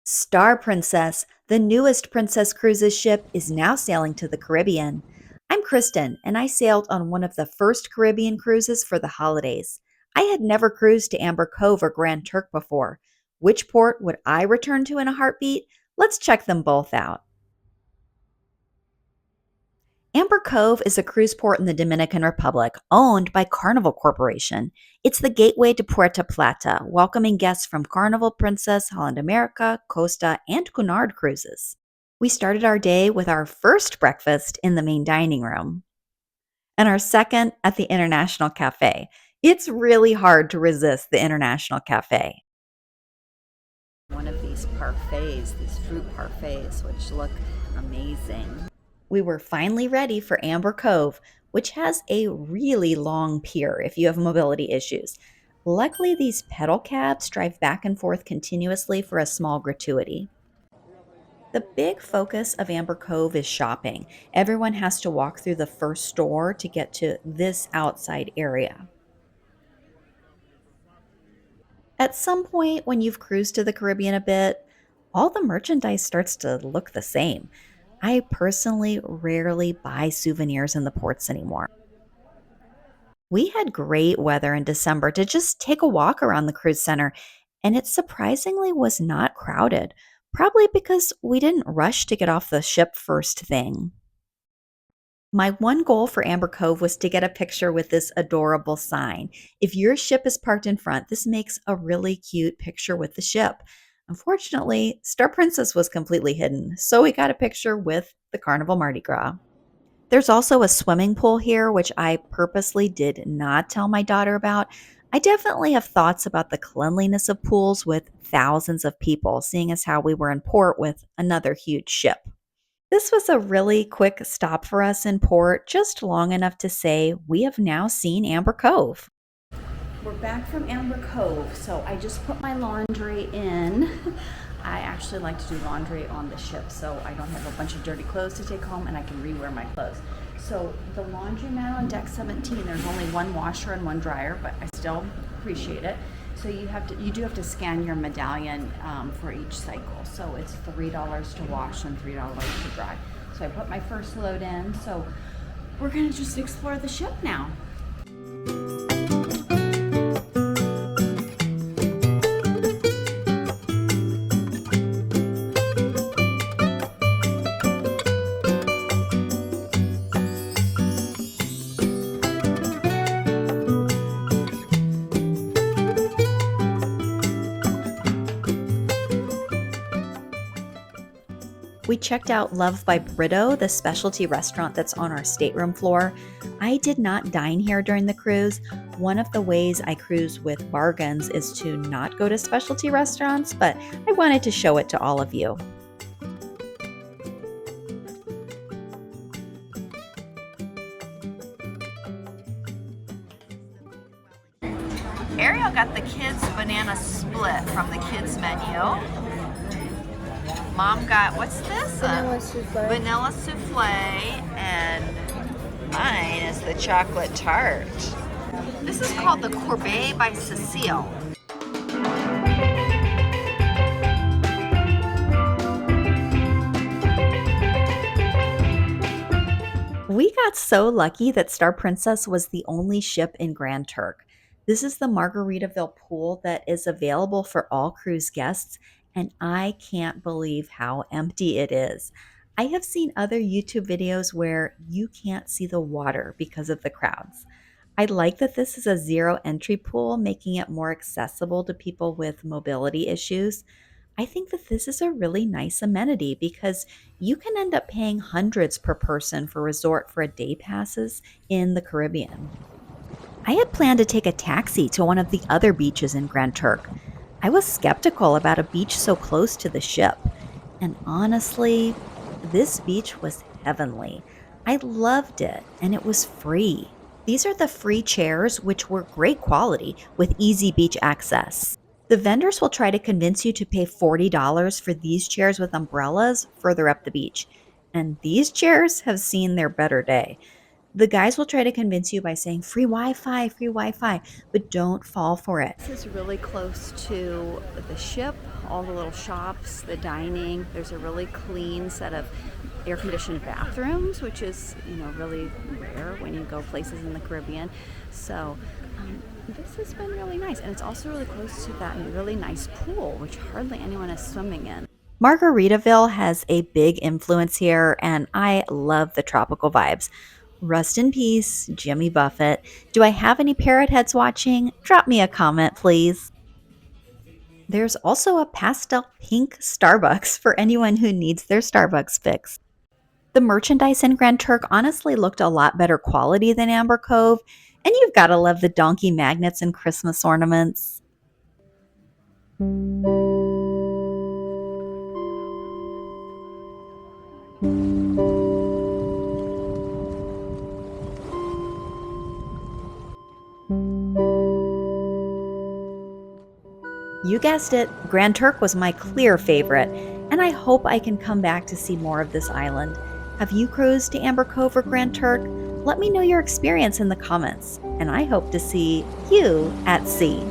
Star Princess, the newest Princess Cruises ship, is now sailing to the Caribbean. I'm Kristen, and I sailed on one of the first Caribbean cruises for the holidays. I had never cruised to Amber Cove or Grand Turk before. Which port would I return to in a heartbeat? Let's check them both out. Amber Cove is a cruise port in the Dominican Republic owned by Carnival Corporation. It's the gateway to Puerto Plata, welcoming guests from Carnival, Princess, Holland America, Costa, and Cunard cruises. We started our day with our first breakfast in the main dining room and our second at the International Cafe. It's really hard to resist the International Cafe. One of these parfaits, these fruit parfaits, which look amazing. We were finally ready for Amber Cove, which has a really long pier if you have mobility issues. Luckily, these pedal cabs drive back and forth continuously for a small gratuity. The big focus of Amber Cove is shopping. Everyone has to walk through the first store to get to this outside area. At some point, when you've cruised to the Caribbean a bit, all the merchandise starts to look the same. I personally rarely buy souvenirs in the ports anymore. We had great weather in December to just take a walk around the cruise center, and it surprisingly was not crowded, probably because we didn't rush to get off the ship first thing. My one goal for Amber Cove was to get a picture with this adorable sign. If your ship is parked in front, this makes a really cute picture with the ship. Unfortunately, Star Princess was completely hidden, so we got a picture with the Carnival Mardi Gras. There's also a swimming pool here, which I purposely did not tell my daughter about. I definitely have thoughts about the cleanliness of pools with thousands of people, seeing as how we were in port with another huge ship. This was a really quick stop for us in port, just long enough to say we have now seen Amber Cove. We're back from Amber Cove, so I just put my laundry in. I actually like to do laundry on the ship, so I don't have a bunch of dirty clothes to take home and I can rewear my clothes. So the laundromat on deck 17, there's only one washer and one dryer, but I still appreciate it. So you do have to scan your medallion for each cycle. So it's $3 to wash and $3 to dry. So I put my first load in. So we're gonna just explore the ship now. We checked out Love by Britto, the specialty restaurant that's on our stateroom floor. I did not dine here during the cruise. One of the ways I cruise with bargains is to not go to specialty restaurants, but I wanted to show it to all of you. Ariel got the kids' banana split from the kids' menu. Mom got, what's this? Vanilla souffle. Vanilla souffle, and mine is the chocolate tart. This is called the Corbeille by Cecile. We got so lucky that Star Princess was the only ship in Grand Turk. This is the Margaritaville Pool that is available for all cruise guests, and I can't believe how empty it is. I have seen other YouTube videos where you can't see the water because of the crowds. I like that this is a zero entry pool, making it more accessible to people with mobility issues. I think that this is a really nice amenity because you can end up paying hundreds per person for resort for a day passes in the Caribbean. I had planned to take a taxi to one of the other beaches in Grand Turk. I was skeptical about a beach so close to the ship, and honestly, this beach was heavenly. I loved it, and it was free. These are the free chairs, which were great quality with easy beach access. The vendors will try to convince you to pay $40 for these chairs with umbrellas further up the beach, and these chairs have seen their better day. The guys will try to convince you by saying free Wi Fi, but don't fall for it. This is really close to the ship, all the little shops, the dining. There's a really clean set of air-conditioned bathrooms, which is, really rare when you go places in the Caribbean. So this has been really nice. And it's also really close to that really nice pool, which hardly anyone is swimming in. Margaritaville has a big influence here, and I love the tropical vibes. Rest in peace, Jimmy Buffett. Do I have any parrot heads watching? Drop me a comment, please. There's also a pastel pink Starbucks for anyone who needs their Starbucks fix. The merchandise in Grand Turk honestly looked a lot better quality than Amber Cove, and you've got to love the donkey magnets and Christmas ornaments. You guessed it, Grand Turk was my clear favorite, and I hope I can come back to see more of this island. Have you cruised to Amber Cove or Grand Turk? Let me know your experience in the comments, and I hope to see you at sea.